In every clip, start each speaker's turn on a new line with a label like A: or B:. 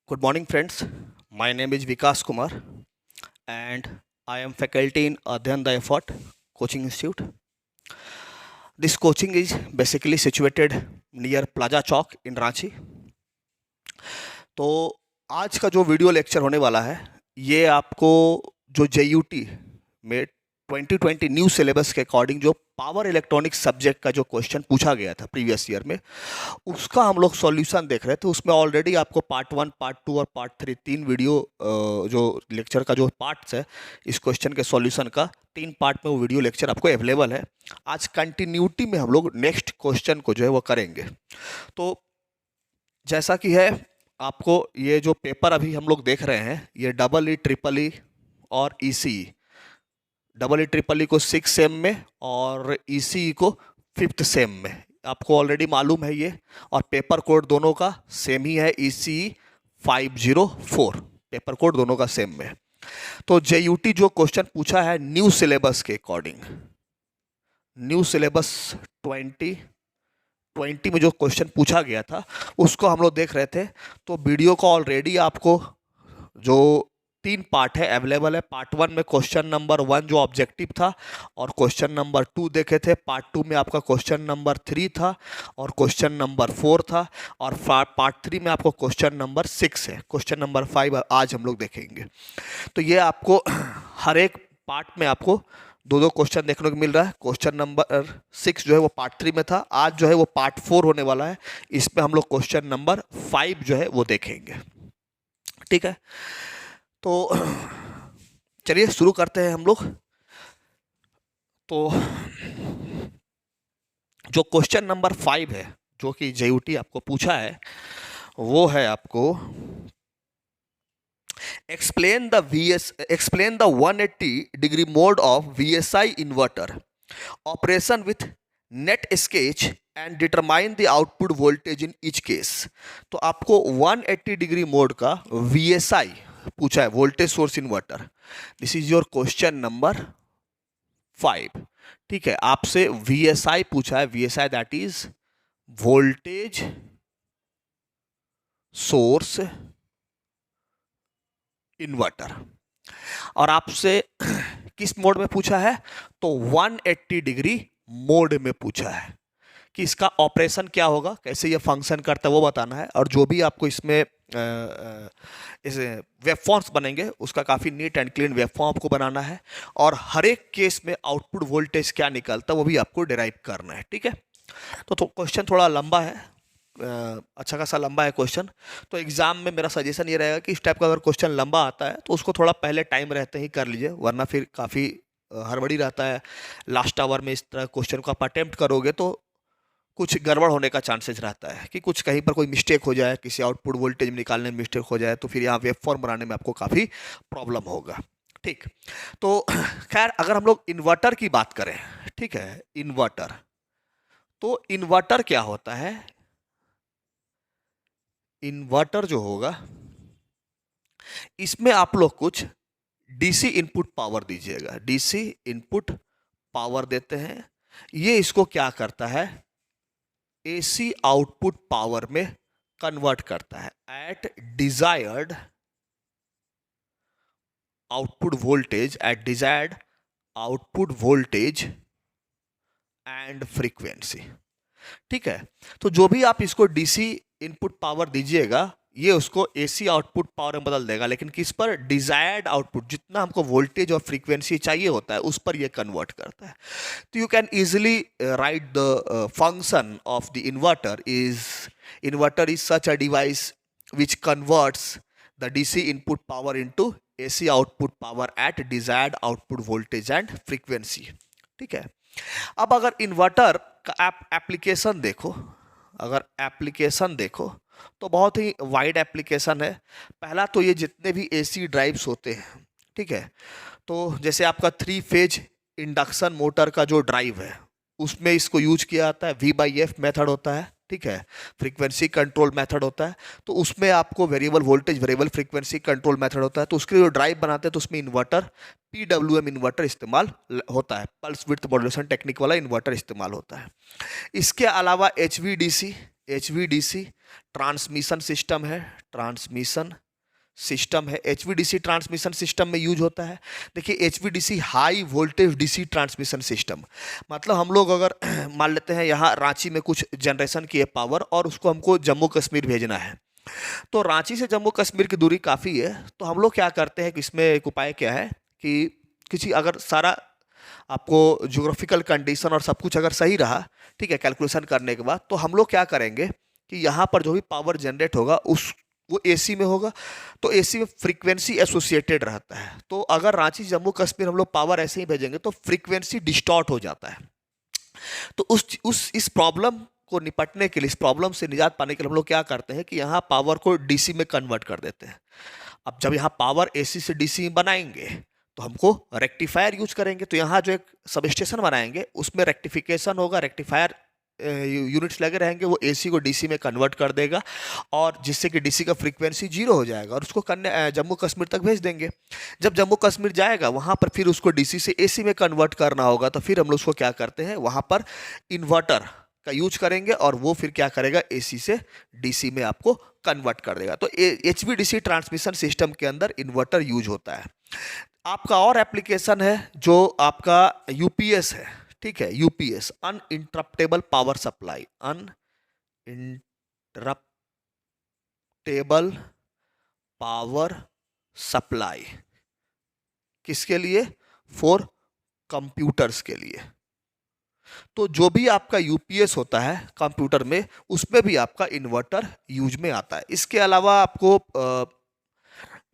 A: Good morning, friends. My name is Vikas Kumar, and I am faculty in Adhyan the Effort Coaching Institute. This coaching is basically situated near Plaza Chowk in Ranchi. तो आज का जो video lecture होने वाला है, ये आपको जो JUT में 2020 न्यू सिलेबस के अकॉर्डिंग जो पावर इलेक्ट्रॉनिक्स सब्जेक्ट का जो क्वेश्चन पूछा गया था प्रीवियस ईयर में, उसका हम लोग सॉल्यूशन देख रहे थे। उसमें ऑलरेडी आपको पार्ट 1, पार्ट 2 और पार्ट 3 तीन वीडियो जो लेक्चर का जो पार्ट्स है इस क्वेश्चन के सॉल्यूशन का 3 पार्ट में वो वीडियो लेक्चर आपको अवेलेबल है। आज कंटिन्यूटी में हम लोग नेक्स्ट क्वेश्चन को जो है वो करेंगे। तो जैसा कि है, आपको ये जो पेपर अभी हम लोग देख रहे हैं, ये EE, EEE और ECE, EE ट्रिपल ई को 6 सेम में और ECE को 5th सेम में, आपको ऑलरेडी मालूम है ये। और पेपर कोड दोनों का सेम ही है, ECE 504, पेपर कोड दोनों का सेम में। तो JUT जो क्वेश्चन पूछा है न्यू सिलेबस के अकॉर्डिंग, न्यू सिलेबस 2020 में जो क्वेश्चन पूछा गया था उसको हम लोग देख रहे थे। तो वीडियो का ऑलरेडी आपको जो 3 पार्ट है अवेलेबल है। पार्ट 1 में क्वेश्चन नंबर 1 जो ऑब्जेक्टिव था और क्वेश्चन नंबर 2 देखे थे। पार्ट 2 में आपका क्वेश्चन नंबर 3 था और क्वेश्चन नंबर 4 था। और पार्ट 3 में आपको क्वेश्चन नंबर 6 है। क्वेश्चन नंबर 5 आज हम लोग देखेंगे। तो ये आपको हर एक पार्ट में आपको 2-2 क्वेश्चन देखने को मिल रहा है। क्वेश्चन नंबर 6 जो है वो पार्ट 3 में था, आज जो है वो पार्ट 4 होने वाला है। इसमें हम लोग क्वेश्चन नंबर 5 जो है वो देखेंगे। ठीक है, तो चलिए शुरू करते हैं हम लोग। तो जो क्वेश्चन नंबर 5 है जो कि JUT आपको पूछा है वो है आपको explain the 180 degree mode of VSI inverter operation with net sketch and determine the output voltage in each case. तो आपको 180 डिग्री मोड का VSI पूछा है, voltage source inverter. This is your question number 5। ठीक है, आपसे VSI पूछा है, VSI that is voltage source inverter. और आपसे किस मोड में पूछा है? तो 180 डिग्री मोड में पूछा है कि इसका ऑपरेशन क्या होगा, कैसे ये फंक्शन करता है वो बताना है। और जो भी आपको इसमें इस वेबफॉर्म्स बनेंगे उसका काफ़ी नीट एंड क्लीन वेबफॉर्म आपको बनाना है। और हर एक केस में आउटपुट वोल्टेज क्या निकलता है वो भी आपको डिराइव करना है। ठीक है, तो क्वेश्चन थोड़ा लंबा है, अच्छा खासा लंबा है क्वेश्चन। तो एग्जाम में मेरा सजेशन ये रहेगा कि इस टाइप का अगर क्वेश्चन लंबा आता है तो उसको थोड़ा पहले टाइम रहते ही कर लीजिए, वरना फिर काफ़ी हड़बड़ी रहता है। लास्ट आवर में इस तरह क्वेश्चन को आप अटेम्प्ट करोगे तो कुछ गड़बड़ होने का चांसेस रहता है कि कुछ कहीं पर कोई मिस्टेक हो जाए, किसी आउटपुट वोल्टेज में निकालने में मिस्टेक हो जाए तो फिर यहाँ वेब फॉर्म बनाने में आपको काफ़ी प्रॉब्लम होगा। ठीक, तो खैर अगर हम लोग इन्वर्टर की बात करें, ठीक है, इन्वर्टर, तो इन्वर्टर क्या होता है? इन्वर्टर जो होगा इसमें आप लोग कुछ DC इनपुट पावर दीजिएगा। DC इनपुट पावर देते हैं, ये इसको क्या करता है? AC आउटपुट पावर में कन्वर्ट करता है at desired output voltage and frequency. ठीक है, तो जो भी आप इसको DC इनपुट पावर दीजिएगा ये उसको AC आउटपुट पावर में बदल देगा, लेकिन किस पर? डिजायर्ड आउटपुट, जितना हमको वोल्टेज और फ्रीक्वेंसी चाहिए होता है उस पर ये कन्वर्ट करता है। तो you can easily write the function of the inverter is such a device which converts the DC input power into AC output power at desired output voltage and frequency. ठीक है, अब अगर इन्वर्टर का application देखो, अगर application देखो तो बहुत ही वाइड एप्लीकेशन है। पहला तो ये जितने भी AC ड्राइव्स होते हैं, ठीक है, तो जैसे आपका 3 फेज इंडक्शन मोटर का जो ड्राइव है उसमें इसको यूज किया जाता है। V/F मेथड होता है, ठीक है, फ्रीक्वेंसी कंट्रोल मेथड होता है। तो उसमें आपको variable voltage variable frequency control method होता है। तो उसके लिए जो ड्राइव बनाते हैं तो उसमें इन्वर्टर PWM इन्वर्टर इस्तेमाल होता है, पल्स विड्थ मॉड्यूलेशन टेक्निक वाला इन्वर्टर इस्तेमाल होता है। इसके अलावा HVDC ट्रांसमिशन सिस्टम है, ट्रांसमिशन सिस्टम है, एचवीडीसी ट्रांसमिशन सिस्टम में यूज होता है। देखिए HVDC high voltage DC transmission system, मतलब हम लोग अगर मान लेते हैं यहाँ रांची में कुछ जनरेशन की है पावर और उसको हमको जम्मू कश्मीर भेजना है, तो रांची से जम्मू कश्मीर की दूरी काफ़ी है, तो हम लोग क्या करते हैं कि इसमें एक उपाय क्या है कि किसी अगर सारा आपको ज्योग्राफिकल कंडीशन और सब कुछ अगर सही रहा, ठीक है, कैलकुलेशन करने के बाद, तो हम लोग क्या करेंगे कि यहाँ पर जो भी पावर जनरेट होगा उस वो एसी में होगा, तो एसी में फ्रीक्वेंसी एसोसिएटेड रहता है, तो अगर रांची जम्मू कश्मीर हम लोग पावर ऐसे ही भेजेंगे तो फ्रीक्वेंसी डिस्टॉर्ट हो जाता है। तो उस इस प्रॉब्लम को निपटने के लिए, इस प्रॉब्लम से निजात पाने के लिए हम लोग क्या करते हैं कि यहाँ पावर को डीसी में कन्वर्ट कर देते हैं। अब जब यहाँ पावर एसी से डीसी में बनाएंगे तो हमको रेक्टिफायर यूज करेंगे, तो यहाँ जो एक सब स्टेशन बनाएंगे उसमें रेक्टिफिकेशन होगा, रेक्टिफायर यूनिट्स लगे रहेंगे, वो एसी को डीसी में कन्वर्ट कर देगा और जिससे कि डीसी का फ्रीक्वेंसी जीरो हो जाएगा और उसको जम्मू कश्मीर तक भेज देंगे। जब जम्मू कश्मीर जाएगा वहाँ पर फिर उसको डीसी से एसी में कन्वर्ट करना होगा, तो फिर हम लोग उसको क्या करते हैं वहाँ पर इन्वर्टर का यूज करेंगे और वो फिर क्या करेगा एसी से डीसी में आपको कन्वर्ट कर देगा। तो एचवीडीसी ट्रांसमिशन सिस्टम के अंदर इन्वर्टर यूज होता है। आपका और एप्लीकेशन है जो आपका यूपीएस है, ठीक है, UPS uninterruptible power supply, uninterruptible power supply किसके लिए? फॉर कंप्यूटर्स के लिए। तो जो भी आपका यूपीएस होता है कंप्यूटर में उसमें भी आपका इन्वर्टर यूज में आता है। इसके अलावा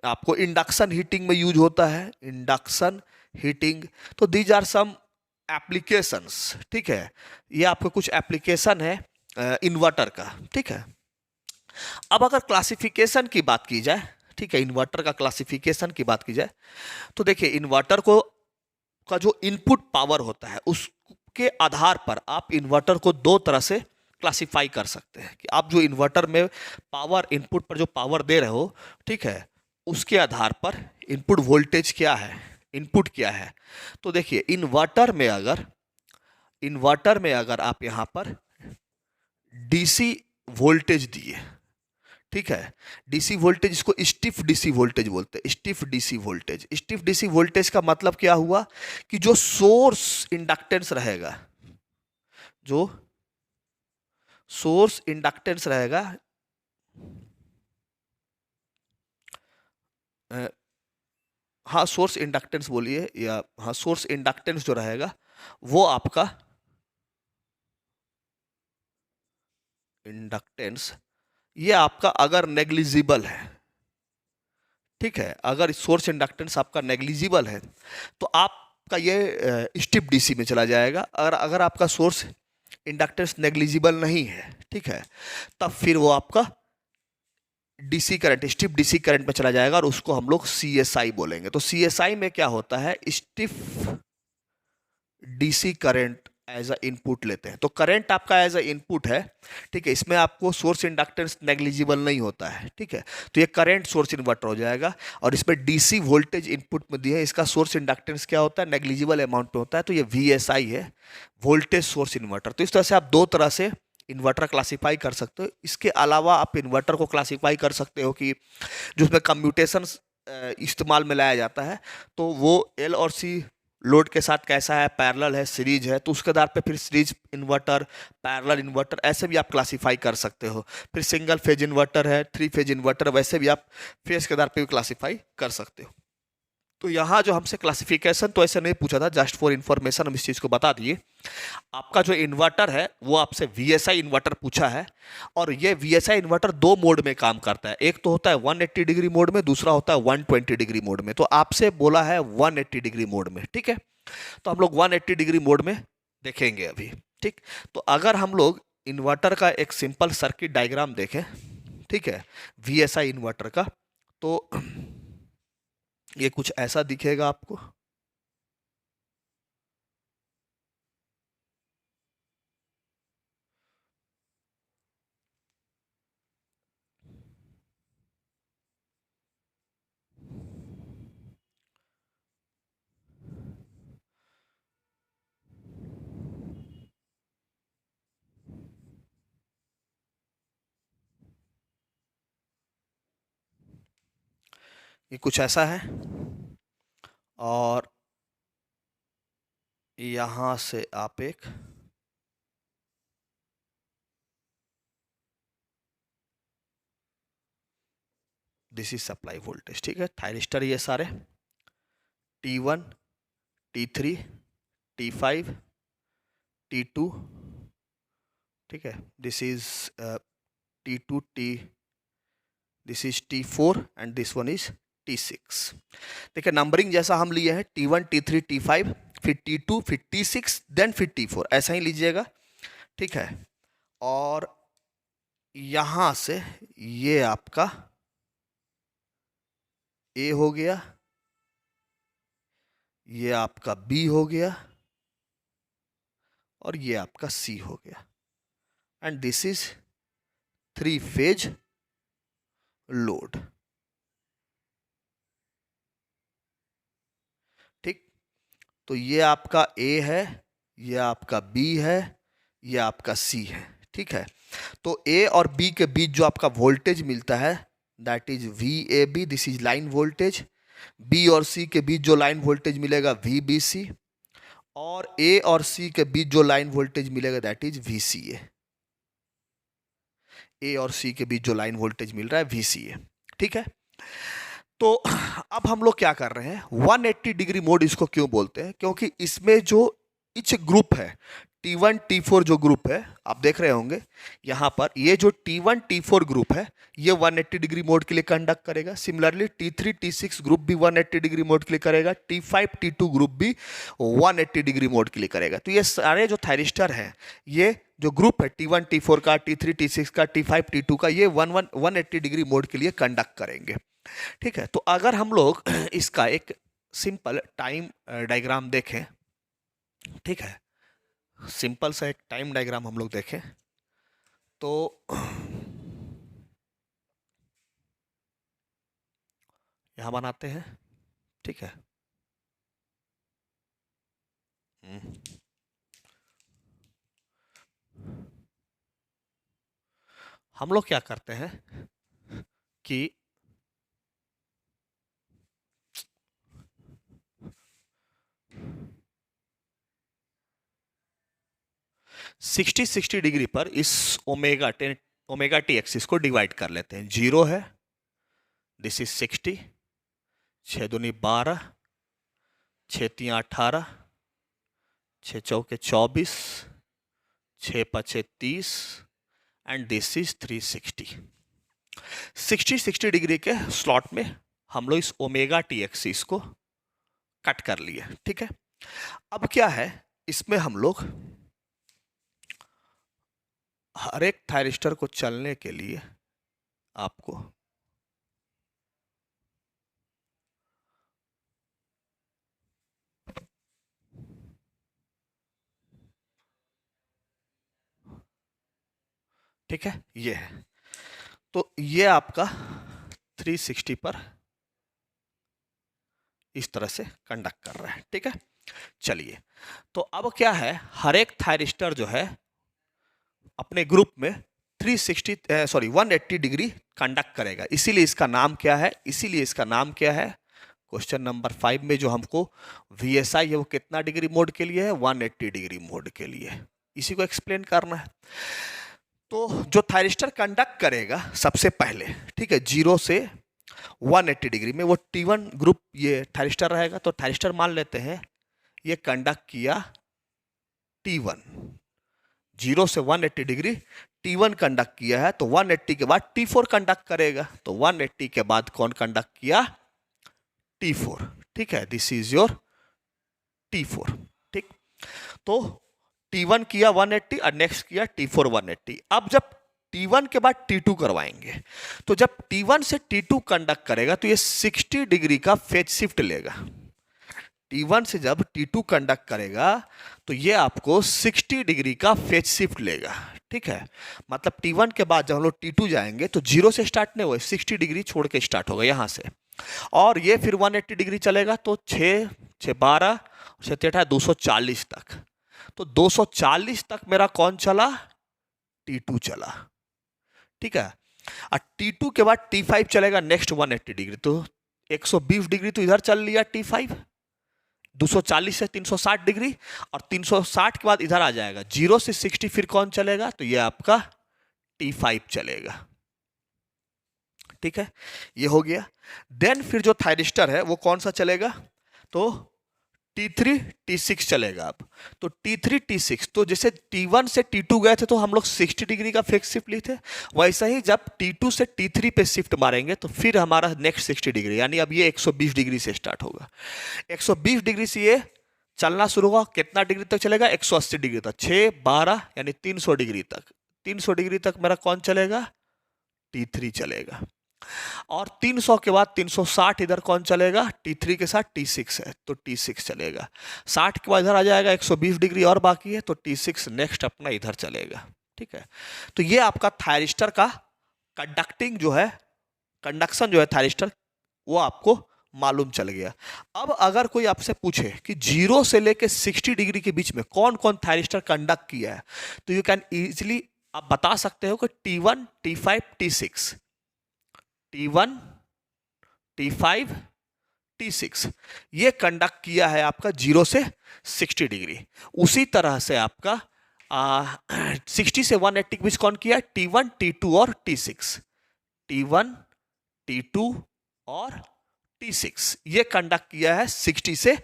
A: आपको इंडक्शन हीटिंग में यूज होता है, इंडक्शन हीटिंग। तो दीज आर सम एप्लीकेशंस, ठीक है, ये आपको कुछ एप्लीकेशन है इन्वर्टर का, ठीक है। अब अगर क्लासिफिकेशन की बात की जाए, ठीक है, इन्वर्टर का क्लासिफिकेशन की बात की जाए, तो देखिए इन्वर्टर को का जो इनपुट पावर होता है उसके आधार पर आप इन्वर्टर को दो तरह से क्लासिफाई कर सकते हैं कि आप जो इन्वर्टर में पावर इनपुट पर जो पावर दे रहे हो, ठीक है, उसके आधार पर इनपुट वोल्टेज क्या है, इनपुट क्या है। तो देखिए इन्वर्टर में अगर आप यहां पर डीसी वोल्टेज दिए, ठीक है, डीसी वोल्टेज, इसको स्टिफ डीसी वोल्टेज बोलते हैं, stiff DC voltage. Stiff DC voltage का मतलब क्या हुआ कि जो सोर्स इंडक्टेंस रहेगा, जो सोर्स इंडक्टेंस रहेगा, हाँ सोर्स इंडक्टेंस बोलिए, या हाँ सोर्स इंडक्टेंस जो रहेगा वो आपका इंडक्टेंस, ये आपका अगर नेग्लिजिबल है, ठीक है, अगर सोर्स इंडक्टेंस आपका नेग्लिजिबल है तो आपका ये स्टिप डीसी में चला जाएगा। अगर अगर आपका सोर्स इंडक्टेंस नेग्लिजिबल नहीं है, ठीक है, तब फिर वो आपका DC current, stiff DC current में चला जाएगा और उसको हम लोग सीएसआई बोलेंगे। तो सीएसआई में क्या होता है, stiff DC current as a input लेते हैं। तो करंट आपका एज अ इनपुट है, ठीक है, इसमें आपको सोर्स इंडक्टेंस नेग्लिजिबल नहीं होता है, ठीक है, तो ये करंट सोर्स इन्वर्टर हो जाएगा। और इसमें डीसी वोल्टेज इनपुट में दिया है, इसका सोर्स इंडक्टेंस क्या होता है, नेग्लिजिबल अमाउंट में होता है, तो ये वीएसआई है, वोल्टेज सोर्स इन्वर्टर। तो इस तरह से आप दो तरह से इन्वर्टर क्लासीफाई कर सकते हो। इसके अलावा आप इन्वर्टर को क्लासीफाई कर सकते हो कि जो उसमें कम्यूटेशन इस्तेमाल में लाया जाता है, तो वो एल और सी लोड के साथ कैसा है, पैरेलल है, सीरीज है, तो उसके आधार पे फिर सीरीज इन्वर्टर, पैरेलल इन्वर्टर ऐसे भी आप क्लासीफाई कर सकते हो। फिर सिंगल फेज इन्वर्टर है, थ्री फेज इन्वर्टर, वैसे भी आप फेज के आधार पे भी क्लासीफाई कर सकते हो। तो यहाँ जो हमसे क्लासिफिकेशन तो ऐसे नहीं पूछा था, जस्ट फॉर इन्फॉर्मेशन हम इस चीज़ को बता दिए। आपका जो इन्वर्टर है वो आपसे वीएसआई इन्वर्टर पूछा है, और ये वीएसआई इन्वर्टर दो मोड में काम करता है, एक तो होता है 180 डिग्री मोड में, दूसरा होता है 120 डिग्री मोड में। तो आपसे बोला है 180 डिग्री मोड में, ठीक है, तो हम लोग 180 डिग्री मोड में देखेंगे अभी, ठीक। तो अगर हम लोग इन्वर्टर का एक सिंपल सर्किट डायग्राम देखें, ठीक है, वीएसआई इन्वर्टर का, तो ये कुछ ऐसा दिखेगा आपको। ये कुछ ऐसा है, और यहां से आप एक दिस इज सप्लाई वोल्टेज, ठीक है। थायरिस्टर ये सारे T1, T3, T5, T2, ठीक है। This is T2, this is T4 and this one is T6। देखिए नंबरिंग जैसा हम लिए हैं T1, T3, T5, फिर T2, फिर T6, देन फिर T4, ऐसा ही लीजिएगा, ठीक है। और यहां से ये आपका A हो गया, ये आपका B हो गया, और ये आपका C हो गया, and this is 3 phase load, ठीक। तो ये आपका A है, ये आपका B है, ये आपका C है, ठीक है। तो A और B के बीच जो आपका वोल्टेज मिलता है that is VAB, this is line voltage. B और C के बीच जो लाइन वोल्टेज मिलेगा VBC, और A और C के बीच जो लाइन वोल्टेज मिलेगा दैट इज VCA। A और C के बीच जो लाइन वोल्टेज मिल रहा है VCA, ठीक है। तो अब हम लोग क्या कर रहे हैं, 180 डिग्री मोड इसको क्यों बोलते हैं, क्योंकि इसमें जो इच ग्रुप है T1, T4 जो ग्रुप है आप देख रहे होंगे यहां पर, ये जो T1, T4 ग्रुप है ये 180 डिग्री मोड के लिए कंडक्ट करेगा। सिमिलरली T3, T6 ग्रुप भी 180 डिग्री मोड के लिए करेगा, T5, T2 ग्रुप भी 180 डिग्री मोड के लिए करेगा। तो ये सारे जो थायरिस्टर हैं, ये जो ग्रुप है T1, T4 का, T3, T6 का, T5, T2 का, ये 180 डिग्री मोड के लिए कंडक्ट करेंगे, ठीक है। तो अगर हम लोग इसका एक सिंपल टाइम डायग्राम देखें, ठीक है, सिंपल सा एक टाइम डायग्राम हम लोग देखें तो यहां बनाते हैं, ठीक है। हम लोग क्या करते हैं कि 60 डिग्री पर इस ओमेगा टी एक्सिस को डिवाइड कर लेते हैं। 0 है, दिस इज 60, 6 दूनी 12, 6 3 18, 6 चौके 24, 6 5 30, एंड दिस इज 360। 60 डिग्री के स्लॉट में हम लोग इस ओमेगा टी एक्सिस को कट कर लिए, ठीक है। अब क्या है, इसमें हम लोग हर एक थायरिस्टर को चलने के लिए आपको ठीक है, ये है। तो ये आपका 360 पर इस तरह से कंडक्ट कर रहा है, ठीक है। चलिए, तो अब क्या है, हर एक थायरिस्टर जो है अपने ग्रुप में 180 डिग्री कंडक्ट करेगा। इसीलिए इसका नाम क्या है, क्वेश्चन नंबर 5 में जो हमको VSI है वो कितना डिग्री मोड के लिए है, 180 डिग्री मोड के लिए। इसी को एक्सप्लेन करना है। तो जो थायरिस्टर कंडक्ट करेगा सबसे पहले, ठीक है, 0 से 180 डिग्री में, वो T1 ग्रुप ये थायरिस्टर रहेगा। तो थायरिस्टर मान लेते हैं ये कंडक्ट किया T1, 0 से 180 डिग्री T1 कंडक्ट किया है, तो 180 के बाद T4 कंडक्ट करेगा। तो 180 के बाद कौन कंडक्ट किया, T4, ठीक है। दिस इज योर T4, ठीक। तो T1 किया 180 और नेक्स्ट किया T4 180। अब जब T1 के बाद T2 करवाएंगे, तो जब T1 से T2 कंडक्ट करेगा तो ये 60 डिग्री का फेज शिफ्ट लेगा। T1 से जब T2 कंडक्ट करेगा तो ये आपको 60 डिग्री का फेज शिफ्ट लेगा, ठीक है। मतलब T1 के बाद जब हम लोग T2 जाएंगे तो 0 से स्टार्ट नहीं हुआ, 60 डिग्री छोड़ के स्टार्ट होगा यहां से, और ये फिर 180 डिग्री चलेगा। तो 6 6 12 6 8 240 तक। तो 240 तक मेरा कौन चला, T2 चला, ठीक है। और T2 के बाद T5 चलेगा नेक्स्ट 180 डिग्री। तो 120 डिग्री तो इधर चल लिया T5, 240 से 360 डिग्री, और 360 के बाद इधर आ जाएगा 0 से 60, फिर कौन चलेगा, तो ये आपका T5 चलेगा। ठीक है, ये हो गया। देन फिर जो थायरिस्टर है वो कौन सा चलेगा, तो T3 T6 चलेगा। अब तो T3 T6, तो जैसे T1 से T2 गए थे तो हम लोग 60 डिग्री का फेक शिफ्ट लिए थे, वैसा ही जब T2 से T3 पे शिफ्ट मारेंगे तो फिर हमारा नेक्स्ट 60 डिग्री, यानी अब ये 120 डिग्री से स्टार्ट होगा। 120 डिग्री से ये चलना शुरू हुआ, कितना डिग्री तक चलेगा, 180 डिग्री तक, 6 12 यानी 300 डिग्री तक। 300 डिग्री तक मेरा कौन चलेगा, T3 चलेगा। और 300 के बाद 360 इधर कौन चलेगा, T3 के साथ T6 है तो T6 चलेगा। 60 के बाद इधर आ जाएगा, 120 डिग्री और बाकी है तो T6 नेक्स्ट अपना इधर चलेगा। ठीक है, तो ये आपका थायरिस्टर का कंडक्टिंग जो है, कंडक्शन जो है थायरिस्टर, वो आपको मालूम चल गया। अब अगर कोई आपसे पूछे कि 0 से लेके 60 डिग्री के बीच में कौन कौन थायरिस्टर कंडक्ट किया है, तो यू कैन इजिली आप बता सकते हो कि T1 T5 T6, T1 T5 T6 ये कंडक्ट किया है आपका 0 से 60 डिग्री। उसी तरह से आपका 60 से 180 के बीच कौन किया है, T1 T2 और T6, T1 T2 और T6 ये कंडक्ट किया है 60 से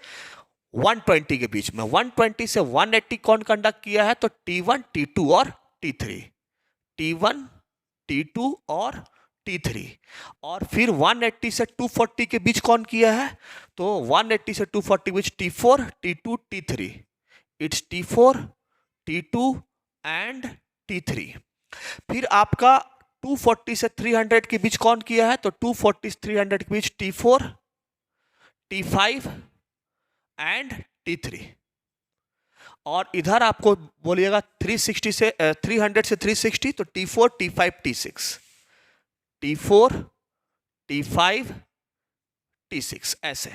A: 120 के बीच में। 120 से 180 कौन कंडक्ट किया है, तो T1 T2 और T3, T1 T2 और T3। और फिर 180 से 240 के बीच कौन किया है, तो 180 से 240 के बीच T4 T2 T3, it's T4 T2 and T3। फिर आपका 240 से 300 के बीच कौन किया है, तो 240 से 300 के बीच T4 T5 एंड T3। और इधर आपको बोलिएगा 360 से 300 से 360 तो T4 T5 T6, T4 T5 T6 ऐसे।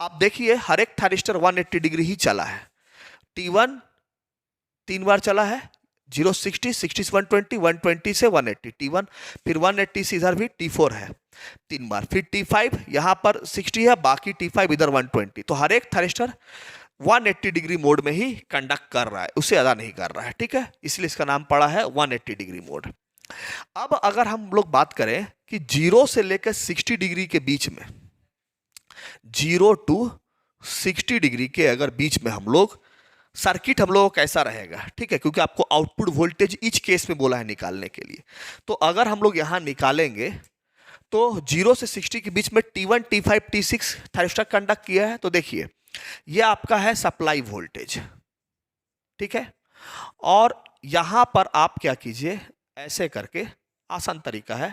A: आप देखिए हर एक थायरिस्टर 180 डिग्री ही चला है। T1 3 बार चला है, 0 60 60 से 120 120 से 180 T1, फिर 180 से इधर भी T4 है 3 बार, फिर T5 यहां पर 60 है, बाकी T5 इधर 120। तो हर एक थायरिस्टर 180 डिग्री मोड में ही कंडक्ट कर रहा है, उससे ज्यादा नहीं कर रहा है। ठीक है, इसलिए इसका नाम पड़ा है 180 डिग्री मोड। अब अगर हम लोग बात करें कि 0 से लेकर 60 डिग्री के बीच में, 0 टू 60 डिग्री के अगर बीच में हम लोग सर्किट हम लोग कैसा रहेगा, ठीक है, क्योंकि आपको आउटपुट वोल्टेज ईच केस में बोला है निकालने के लिए। तो अगर हम लोग यहां निकालेंगे तो 0 से 60 के बीच में T1 T5 T6 thyristor conduct किया है, तो देखिए ये आपका है सप्लाई वोल्टेज। ठीक है, और यहां पर आप क्या कीजिए, ऐसे करके आसान तरीका है,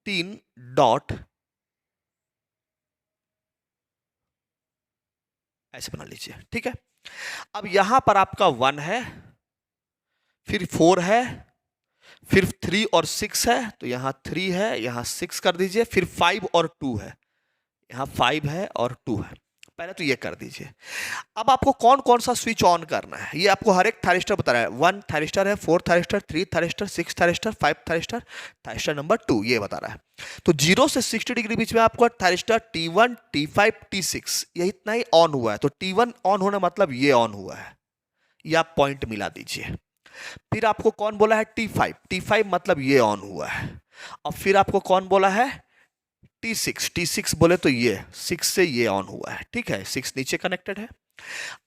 A: 3 डॉट ऐसे बना लीजिए। ठीक है, अब यहां पर आपका 1 है, फिर 4 है, फिर 3 और 6 है, तो यहां 3 है, यहां 6 कर दीजिए, फिर 5 और 2 है, यहां 5 है और 2 है। पहले तो ये कर दीजिए। अब आपको कौन कौन सा स्विच ऑन करना है ये आपको हर एक थायरिस्टर बता रहा है। 1 थायरिस्टर है, 4 thyristor, 3 thyristor, 6 thyristor, 5 thyristor, thyristor number 2 ये बता रहा है। तो 0 से 60 डिग्री बीच में आपको थायरिस्टर T1 T5 T6 ये इतना ही ऑन हुआ है। तो T1 ऑन होना मतलब ये ऑन हुआ है, ये आप पॉइंट मिला दीजिए। फिर आपको कौन बोला है T5, T5 मतलब ये ऑन हुआ है। और फिर आपको कौन बोला है T6, T6 बोले तो ये 6 से ये ऑन हुआ है। ठीक है, 6 नीचे कनेक्टेड है।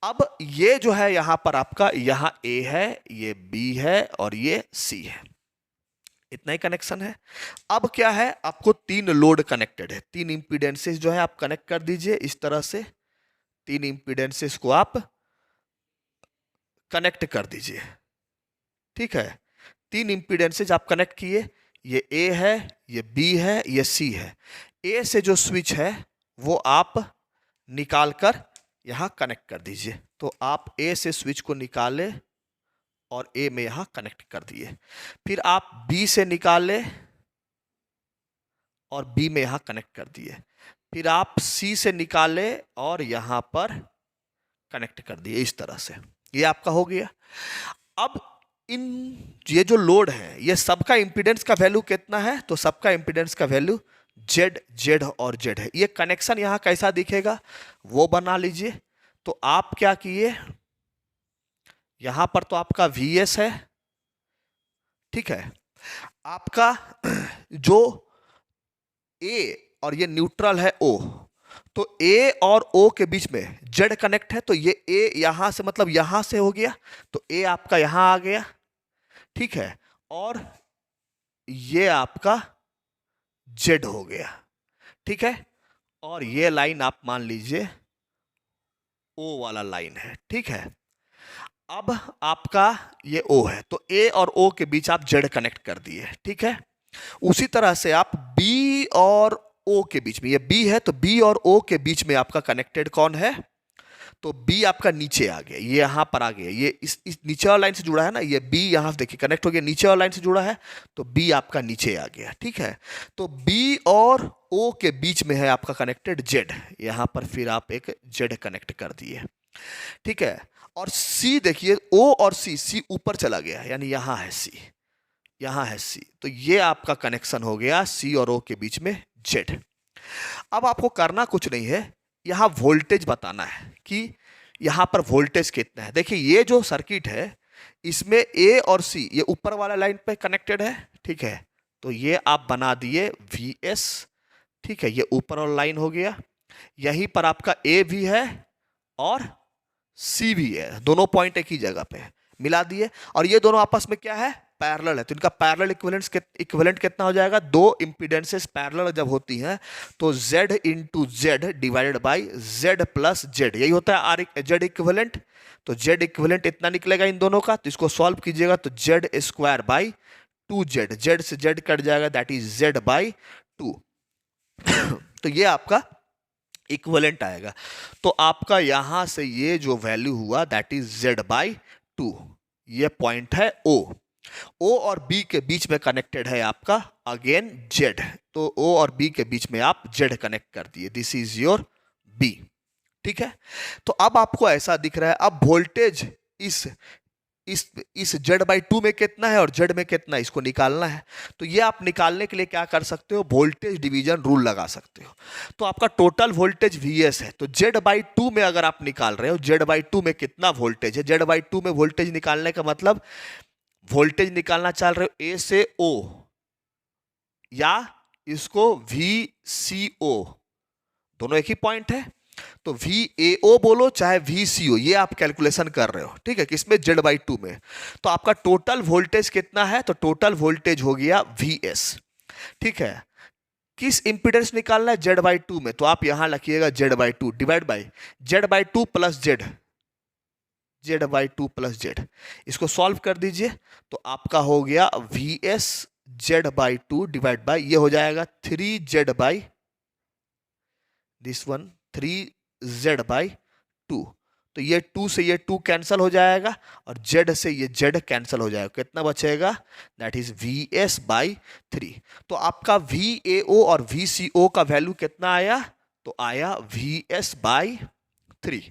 A: अब ये जो है यहां पर आपका, यहां A है, ये B है और ये C है, इतना ही कनेक्शन है। अब क्या है, आपको 3 लोड कनेक्टेड है, 3 इंपीडेंसेस जो है आप कनेक्ट कर दीजिए इस तरह से। 3 इंपीडेंसेस को आप कनेक्ट कर दीजिए। ठीक है, 3 इंपीडेंसेस आप कनेक्ट किए, ये A है, ये B है, ये C है। A से जो स्विच है वो आप निकाल कर यहां कनेक्ट कर दीजिए। तो आप A से स्विच को निकाले और A में यहां कनेक्ट कर दिए। फिर आप B से निकाले और B में यहां कनेक्ट कर दिए। फिर आप C से निकाले और यहां पर कनेक्ट कर दिए इस तरह से। ये आपका हो गया। अब ये जो लोड है ये सबका इंपीडेंस का वैल्यू कितना है, तो सबका इंपीडेंस का वैल्यू जेड जेड और जेड है। ये कनेक्शन यहां कैसा दिखेगा वो बना लीजिए। तो आप क्या किए, यहां पर तो आपका VS है, ठीक है, आपका जो A और ये न्यूट्रल है O, तो A और O के बीच में जेड कनेक्ट है, तो ये A यहां से मतलब यहां से हो गया, तो A आपका यहां आ गया, ठीक है, और ये आपका जेड हो गया, ठीक है, और ये लाइन आप मान लीजिए O वाला लाइन है, ठीक है। अब आपका ये O है, तो A और O के बीच आप जेड कनेक्ट कर दिए, ठीक है। उसी तरह से आप B और O के बीच में, ये B है तो B और O के बीच में आपका कनेक्टेड कौन है, तो B आपका नीचे आ गया, ये यहां पर आ गया, ये इस नीचे वाला लाइन से जुड़ा है ना, ये B यहां देखिए कनेक्ट हो गया, नीचे वाला लाइन से जुड़ा है, तो B आपका नीचे आ गया, ठीक है। तो B और O के बीच में है आपका कनेक्टेड Z, यहां पर फिर आप एक Z कनेक्ट कर दिए, ठीक है। और C देखिए, O और C ऊपर चला गया, यानी यहां है C, यहां है C, तो ये आपका कनेक्शन हो गया C और O के बीच में Z। अब आपको करना कुछ नहीं है, यहां वोल्टेज बताना है कि यहां पर वोल्टेज कितना है। देखिए ये जो सर्किट है इसमें A और C ये ऊपर वाला लाइन पे कनेक्टेड है, ठीक है, तो ये आप बना दिए VS, ठीक है, ये ऊपर वाला लाइन हो गया, यहीं पर आपका A भी है और C भी है, दोनों पॉइंट एक ही जगह पे मिला दिए, और ये दोनों आपस में क्या है, पैरेलल है, तो इनका पैरेलल इक्विवेलेंट कितना हो जाएगा, दो इंपीडेंसेस पैरेलल जब होती हैं तो Z into Z divided by Z plus Z, यही होता है आर जेड इक्विवेलेंट। तो Z इक्विवेलेंट इतना निकलेगा इन दोनों का, तो इसको सॉल्व कीजिएगा तो Z square by 2Z, Z से जेड कट जाएगा, दैट इज Z बाई 2। तो ये आपका इक्विवेलेंट आएगा, तो आपका यहां से ये जो वैल्यू हुआ दैट इज Z बाई 2, ये पॉइंट है O और B के बीच में कनेक्टेड है आपका अगेन Z, तो O और B के बीच में आप Z कनेक्ट कर दिए, दिस इज योर B, ठीक है। तो अब आपको ऐसा दिख रहा है, अब वोल्टेज इस Z बाई 2 में कितना है और Z में कितना है इसको निकालना है। तो ये आप निकालने के लिए क्या कर सकते हो, वोल्टेज डिवीजन रूल लगा सकते हो। तो आपका टोटल वोल्टेज VS है, तो Z बाई 2 में अगर आप निकाल रहे हो Z बाई 2 में कितना वोल्टेज है, Z बाई 2 में वोल्टेज निकालने का मतलब वोल्टेज निकालना चाह रहे हो A से O या इसको VCO, दोनों एक ही पॉइंट है, तो VAO बोलो चाहे VCO, ये आप कैलकुलेशन कर रहे हो, ठीक है, किसमें Z बाई 2 में। तो आपका टोटल वोल्टेज कितना है, तो टोटल वोल्टेज हो गया VS, ठीक है। किस इंपीडेंस निकालना है, Z बाई 2 में, तो आप यहां लिखिएगा Z by 2 divide by Z by 2 plus Z by 2 plus Z, इसको सॉल्व कर दीजिए तो आपका हो गया VS Z by 2 divide by, ये हो जाएगा 3Z by this one 3Z by 2, तो ये 2 से ये 2 कैंसिल हो जाएगा और Z से ये Z कैंसिल हो जाएगा, कितना बचेगा, दैट इज VS बाई 3। तो आपका VAO और VCO का वैल्यू कितना आया, तो आया VS बाई 3।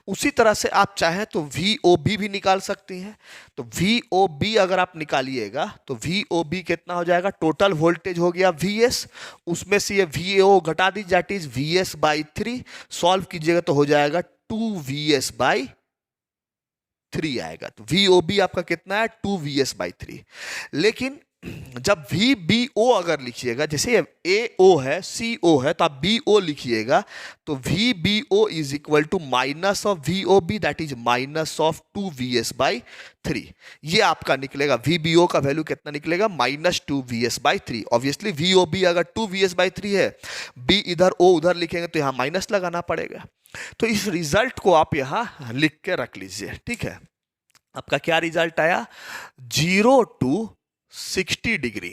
A: उसी तरह से आप चाहें तो VOB भी निकाल सकती हैं, तो VOB अगर आप निकालिएगा तो VOB कितना हो जाएगा, टोटल वोल्टेज हो गया VS, उसमें से ये VAO घटा दी that is VS by 3, solve कीजिएगा तो हो जाएगा 2VS बाई 3 आएगा। तो VOB आपका कितना है, 2VS बाई 3। लेकिन जब VBO अगर लिखिएगा, जैसे AO है CO है तो आप BO लिखिएगा, तो VBO is equal to minus of VOB that is minus of 2VS by 3, ये आपका निकलेगा। VBO का वैल्यू कितना निकलेगा, minus 2VS by 3। Obviously VOB अगर 2VS बाई 3 है, B इधर O उधर लिखेंगे तो यहां माइनस लगाना पड़ेगा, तो इस रिजल्ट को आप यहां लिख के रख लीजिए, ठीक है। आपका क्या रिजल्ट आया, 0 टू 60 डिग्री,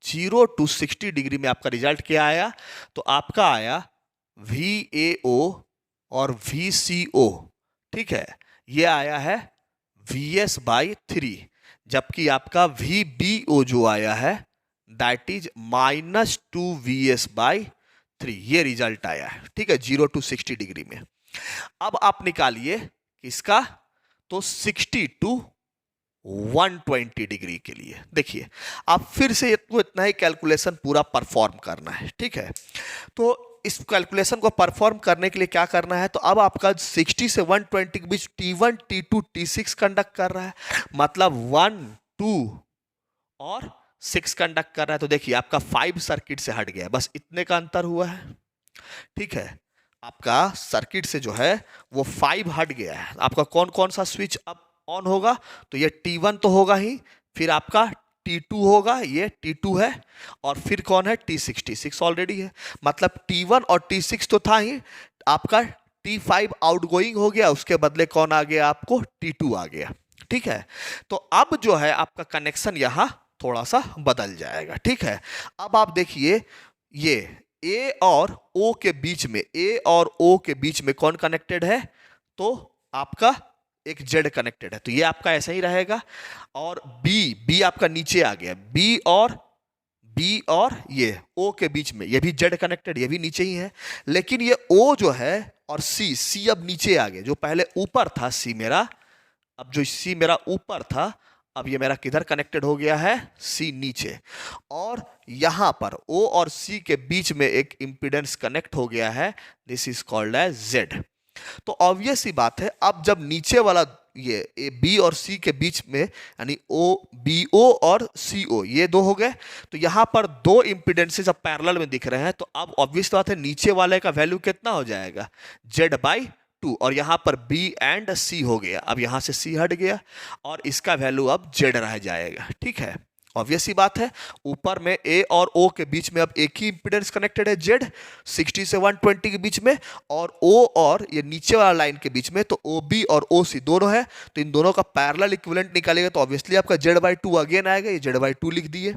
A: 0 टू 60 डिग्री में आपका रिजल्ट क्या आया, तो आपका आया VAO और VCO, ठीक है, ये आया है VS बाई 3, जबकि आपका VBO जो आया है that is minus 2VS by 3, ये रिजल्ट आया है, ठीक है, 0 टू 60 डिग्री में। अब आप निकालिए किसका, तो 60 टू 120 डिग्री के लिए। देखिए आप फिर से इतना ही कैलकुलेशन पूरा परफॉर्म करना है, ठीक है। तो इस कैलकुलेशन को परफॉर्म करने के लिए क्या करना है, तो अब आपका 60 से 120 के बीच T1 T2 T6 कंडक्ट कर रहा है, मतलब 1 2 और 6 कंडक्ट कर रहा है। तो देखिए आपका 5 सर्किट से हट गया है, बस इतने का अंतर हुआ है, ठीक है। आपका सर्किट से जो है वो 5 हट गया है। आपका कौन कौन सा स्विच अब ऑन होगा, तो ये T1 तो होगा ही, फिर आपका T2 होगा, ये T2 है, और फिर कौन है T6, T6 ऑलरेडी है, मतलब T1 और T6 तो था ही, आपका T5 आउटगोइंग हो गया, उसके बदले कौन आ गया आपको, T2 आ गया, ठीक है। तो अब जो है आपका कनेक्शन यहां थोड़ा सा बदल जाएगा, ठीक है। अब आप देखिए ये ए और ओ के बीच में, ए और ओ के बीच में कौन कनेक्टेड है, तो आपका एक जेड कनेक्टेड है, तो ये आपका ऐसा ही रहेगा। और बी आपका नीचे आ गया, बी और ये ओ के बीच में ये भी जेड कनेक्टेड, ये भी नीचे ही है। लेकिन ये ओ जो है और सी अब नीचे आ गया, जो पहले ऊपर था सी मेरा, अब जो सी मेरा ऊपर था, अब ये मेरा किधर कनेक्टेड हो गया है, सी नीचे। और यहां पर ओ और सी के बीच में एक इंपीडेंस कनेक्ट हो गया है, this is called as Z. तो ऑब्वियस सी बात है, अब जब नीचे वाला ये बी और सी के बीच में, यानी ओ बी ओ और सी ओ ये दो हो गए, तो यहां पर दो इंपीडेंसेस अब पैरेलल में दिख रहे हैं, तो अब ऑब्वियस बात है नीचे वाले का वैल्यू कितना हो जाएगा, Z/2, और यहां पर B एंड C हो गया, अब यहां से C हट गया और इसका वैल्यू अब Z रह जाएगा, ठीक है। ऑब्वियस सी बात है, ऊपर में A और O के बीच में अब एक ही इंपीडेंस कनेक्टेड है Z, 60 से 120 के बीच में, और O और ये नीचे वाला लाइन के बीच में, तो OB और OC दोनों है, तो इन दोनों का पैरेलल इक्विवेलेंट निकालेगा, तो ऑब्वियसली आपका Z/2 अगेन आएगा, ये Z/2 लिख दिए,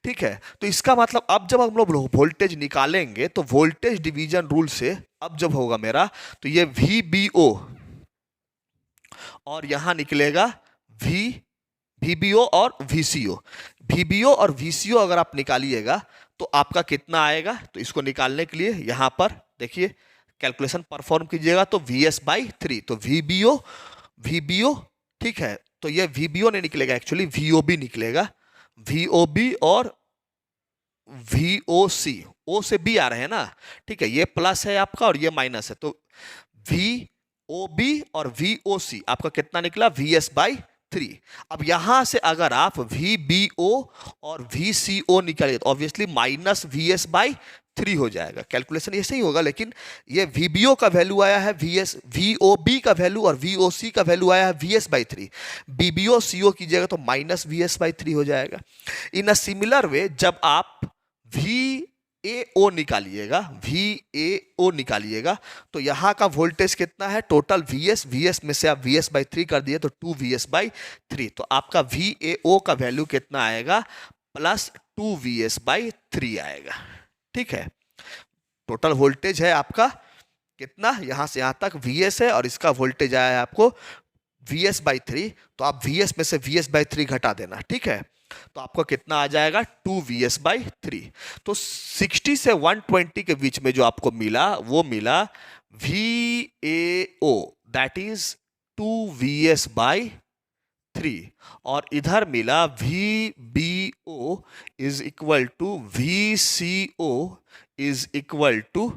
A: ठीक है। तो इसका मतलब अब जब हम लोग वोल्टेज निकालेंगे, तो वोल्टेज डिवीजन रूल से अब जब होगा मेरा, तो ये VBO और यहां निकलेगा VBO और VCO। VBO और VCO अगर आप निकालिएगा तो आपका कितना आएगा, तो इसको निकालने के लिए यहां पर देखिए कैलकुलेशन परफॉर्म कीजिएगा, तो VS/3, तो VBO, ठीक है। तो ये VBO नहीं निकलेगा, एक्चुअली VOB निकलेगा, VOB और VOC, O से B आ रहे हैं ना, ठीक है, ये प्लस है आपका और ये माइनस है, तो VOB और VOC आपका कितना निकला, VS/3। अब यहां से अगर आप VBO और VCO निकालिए तो ऑब्वियसली माइनस VS/3 हो जाएगा, कैलकुलेशन ऐसे ही होगा, लेकिन ये VBO का वैल्यू आया है VOB का वैल्यू और VOC का वैल्यू आया है VS/3, BBO CO कीजिएगा तो माइनस VS/3 हो जाएगा। इन अ सिमिलर वे जब आप VAO निकालिएगा तो यहां का वोल्टेज कितना है, टोटल VS में से आप VS/3 कर दिए तो 2VS/3, तो आपका VAO का वैल्यू कितना आएगा, प्लस 2VS/3 आएगा, ठीक है। टोटल वोल्टेज है आपका कितना, यहां से यहां तक VS है और इसका वोल्टेज आया है आपको VS/3, तो आप VS में से VS/3 घटा देना, ठीक है, तो आपको कितना आ जाएगा, 2VS/3। तो 60 से 120 के बीच में जो आपको मिला वो मिला VAO, दैट इज 2VS/3, और इधर मिला VBO is equal to VCO is equal to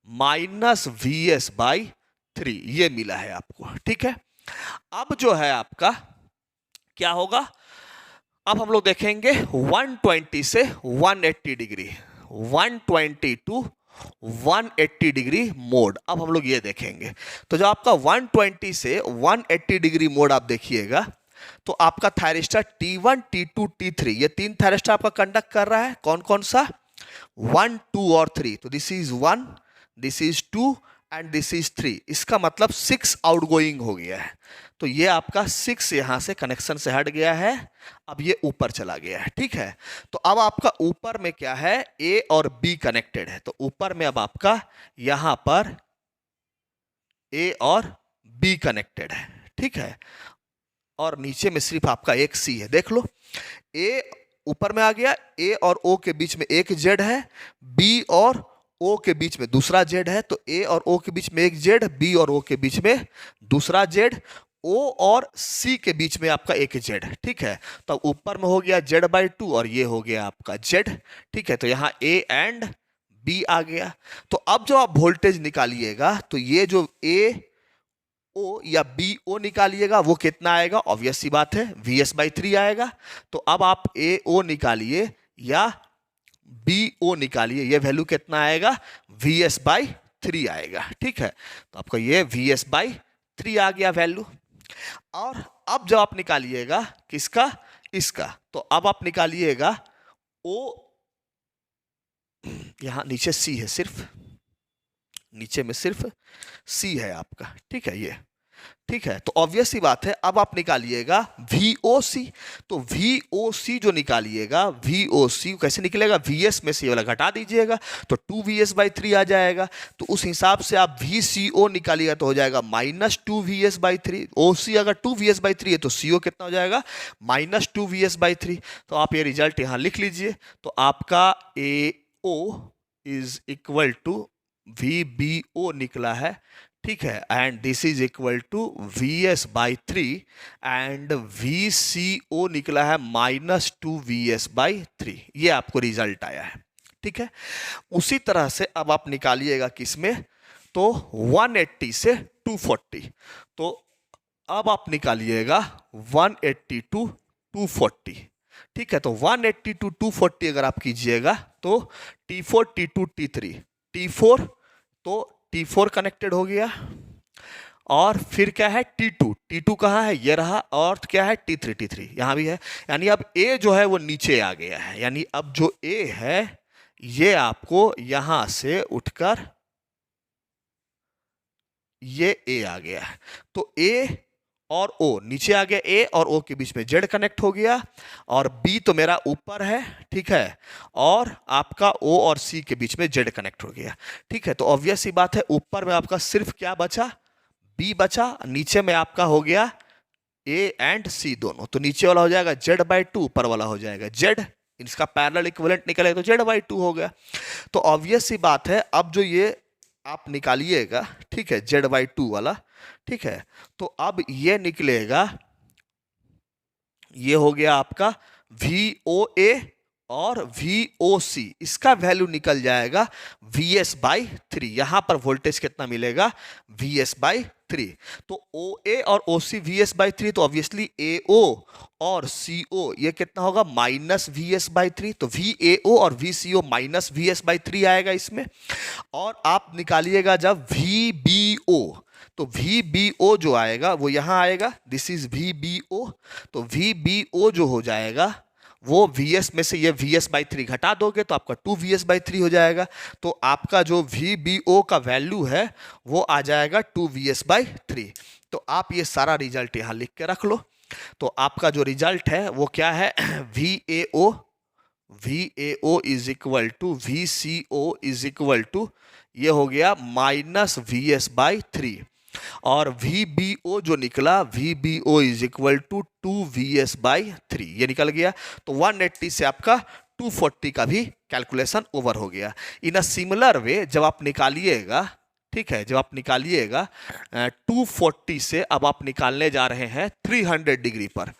A: minus VS/3, ये मिला है आपको, ठीक है। अब जो है आपका क्या होगा, अब हम लोग देखेंगे 120 से 180 डिग्री, 120 टू 180 डिग्री मोड, अब हम लोग ये देखेंगे। तो जब आपका 120 से 180 डिग्री मोड आप देखिएगा, तो आपका थायरिस्टर T1 T2 T3 ये तीन थायरिस्टर आपका कंडक्ट कर रहा है, कौन कौन सा, 1 2 और 3, तो this is 1, this is 2 and this is 3, इसका मतलब 6 आउटगोइंग हो गया है, तो ये आपका 6 यहां से कनेक्शन से हट गया है, अब ये ऊपर चला गया है, ठीक है। तो अब आपका ऊपर में क्या है, A और B कनेक्टेड है, तो ऊपर में अब आपका यहां पर A और B कनेक्टेड है, ठीक है, और नीचे में सिर्फ आपका एक C है, देख लो, A ऊपर में आ गया, A और O के बीच में एक Z है, B और O के बीच में दूसरा Z है, तो A और O के बीच में एक Z, B और O के बीच में दूसरा Z, O और C के बीच में आपका एक Z, ठीक है। तो अब ऊपर में हो गया Z/2 और ये हो गया आपका Z, ठीक है। तो यहाँ A एंड B आ गया। तो अब जो आप वोल्टेज निकालिएगा तो ये जो AO या BO निकालिएगा वो कितना आएगा, ऑब्वियस सी बात है VS/3 आएगा। तो अब आप AO निकालिए या BO निकालिए, ये वैल्यू कितना आएगा, VS/3 आएगा, ठीक है। तो आपका ये VS/3 आ गया वैल्यू। और अब जब आप निकालिएगा किसका, इसका, तो अब आप निकालिएगा O, यहां नीचे C है, सिर्फ नीचे में सिर्फ C है आपका, ठीक है ये, ठीक है। तो ऑब्वियस सी बात है अब आप निकालिएगा VOC। तो VOC जो निकालिएगा, VOC कैसे निकलेगा, VS में से ये वाला घटा दीजिएगा तो 2VS/3 आ जाएगा। तो उस हिसाब से आप VCO निकालिएगा तो हो जाएगा -2VS/3। OC अगर 2VS/3 है तो CO कितना हो जाएगा, -2VS/3। तो आप ये रिजल्ट यहां लिख लीजिए। तो आपका AO is equal to VBO निकला है, ठीक है। And this is equal to VS/3 and VCO निकला है -2VS/3। ये आपको रिजल्ट आया है, ठीक है। उसी तरह से अब आप निकालिएगा किसमें, तो 180 से 240। तो अब आप निकालिएगा 180 टू 240, ठीक है। तो 180 टू 240 अगर आप कीजिएगा तो T4 T2 T3, T4 तो T4 कनेक्टेड हो गया और फिर क्या है T2, T2 कहाँ है, ये रहा, और क्या है T3, T3 यहां भी है। यानी अब A जो है वो नीचे आ गया है, यानी अब जो A है ये आपको यहां से उठकर ये A आ गया है। तो A और O नीचे आ गया, A और O के बीच में Z कनेक्ट हो गया, और B तो मेरा ऊपर है, ठीक है, और आपका O और C के बीच में Z कनेक्ट हो गया, ठीक है। तो ऑब्वियस सी बात है ऊपर में आपका सिर्फ क्या बचा, B बचा, नीचे में आपका हो गया A एंड C दोनों। तो नीचे वाला हो जाएगा Z/2, ऊपर वाला हो जाएगा Z, इसका पैरेलल इक्विवेलेंट निकलेगा तो Z/2 हो गया। तो ऑब्वियस सी बात है अब जो ये आप निकालिएगा, ठीक है, Z/2 वाला, ठीक है। तो अब ये निकलेगा, ये हो गया आपका VOA और VOC, इसका वैल्यू निकल जाएगा VS/3। यहां पर वोल्टेज कितना मिलेगा, VS/3। तो OA और OC VS/3, तो ऑब्वियसली AO और CO ये कितना होगा, -VS/3। तो VAO और VCO -VS/3 आएगा इसमें। और आप निकालिएगा जब VBO, तो VBO जो आएगा वो यहां आएगा, दिस इज VBO। तो VBO जो हो जाएगा वो VS में से ये VS/3 घटा दोगे तो आपका 2VS/3 हो जाएगा। तो आपका जो VBO का वैल्यू है वो आ जाएगा 2VS/3। तो आप ये सारा रिजल्ट यहां लिख के रख लो। तो आपका जो रिजल्ट है वो क्या है, VAO is equal to VCO is equal to, ये हो गया -VS/3, और VBO जो निकला, VBO is equal to 2VS/3, ये निकल गया। तो 180 से आपका 240 का भी कैलकुलेशन ओवर हो गया। इन अ सिमिलर वे जब आप निकालिएगा, ठीक है, जब आप निकालिएगा 240 से, अब आप निकालने जा रहे हैं 300 डिग्री पर,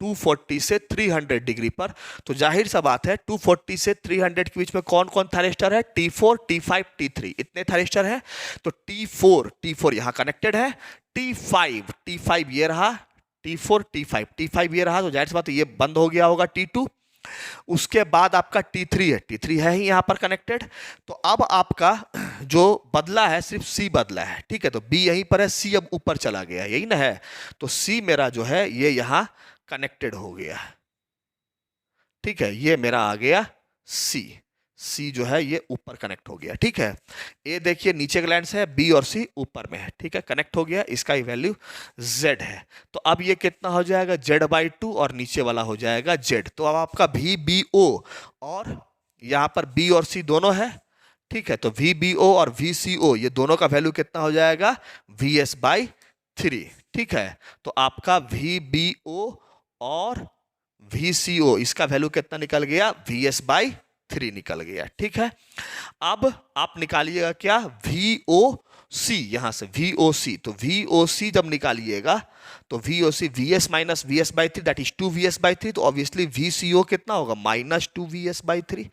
A: 240 से 300 डिग्री पर। तो जाहिर सा बात है 240 से 300 के बीच में कौन कौन थायरिस्टर है, T4 T5 T3, इतने थायरिस्टर हैं। तो T4 यहां कनेक्टेड है, T5 ये रहा, T4 T5 ये रहा। तो जाहिर सी बात है ये बंद हो गया होगा T2। उसके बाद आपका T3 है, T3 है ही यहां पर कनेक्टेड। तो अब आपका जो बदला है सिर्फ C बदला है, ठीक है। तो B यहीं पर है, C अब ऊपर चला गया, यही ना है। तो C मेरा जो है ये यहां कनेक्टेड हो गया, ठीक है, ये मेरा आ गया C जो है ये ऊपर कनेक्ट हो गया, ठीक है। ए देखिए नीचे ग्लैंड्स है, B और C ऊपर में है, ठीक है, कनेक्ट हो गया, इसका ही वैल्यू Z है। तो अब ये कितना हो जाएगा, Z/2, और नीचे वाला हो जाएगा Z। तो अब आपका VBO और यहां पर B और C दोनों है, ठीक है। तो VBO और VCO ये दोनों का वैल्यू कितना हो जाएगा, VS/3, ठीक है। तो आपका VBO और VCO इसका वैल्यू कितना निकल गया, VS/3 निकल गया, ठीक है। अब आप निकालिएगा क्या, VOC सी, यहां से VOC, तो VOC जब निकालिएगा तो VOC VS minus VS/3 that is 2VS/3, तो ऑब्वियसली VCO कितना होगा, -2VS/3।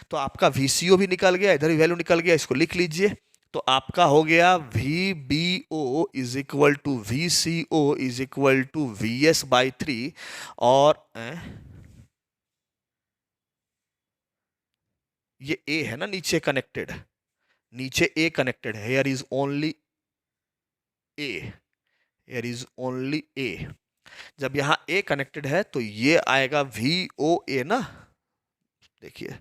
A: तो आपका VCO भी निकल गया, इधर भी वैल्यू निकल गया, इसको लिख लीजिए। तो आपका हो गया VBO is equal to VCO is equal to VS/3, और ये A है ना नीचे कनेक्टेड, नीचे A कनेक्टेड है, here is only A, here is only A। जब यहां A कनेक्टेड है तो ये आएगा VOA ना, देखिए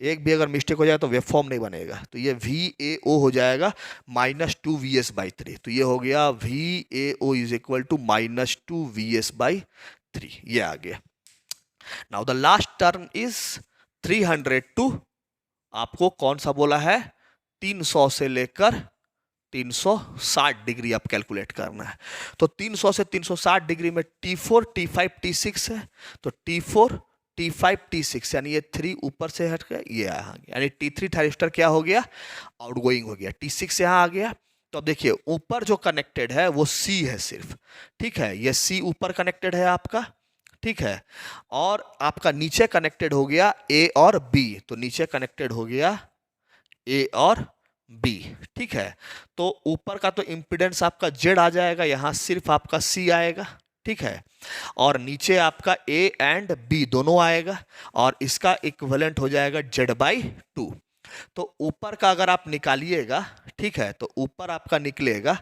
A: एक भी अगर मिस्टेक हो जाए तो वेव फॉर्म नहीं बनेगा, तो ये VAO हो जाएगा -2VS/3, तो ये हो गया VAO is equal to -2VS/3, ये आ गया। Now the last term is 302, आपको कौन सा बोला है, 300 से लेकर 360 डिग्री आप कैलकुलेट करना है। तो 300 से 360 डिग्री में T4 T5 T6 है, तो T4 T5 T6 यानी ये 3 ऊपर से हट गया, ये आ गया, यानी T3 थायरिस्टर क्या हो गया, आउटगोइंग हो गया, T6 यहां आ गया। तो अब देखिए ऊपर जो कनेक्टेड है वो C है सिर्फ, ठीक है, ये C ऊपर कनेक्टेड है आपका, ठीक है, और आपका नीचे कनेक्टेड हो गया A और B, तो नीचे कनेक्टेड हो गया A और B, ठीक है। तो ऊपर का तो इंपिडेंस आपका Z आ जाएगा, यहां सिर्फ आपका C आएगा, ठीक है, और नीचे आपका A एंड B दोनों आएगा, और इसका इक्विवेलेंट हो जाएगा Z/2। तो ऊपर का अगर आप निकालिएगा, ठीक है, तो ऊपर आपका निकलेगा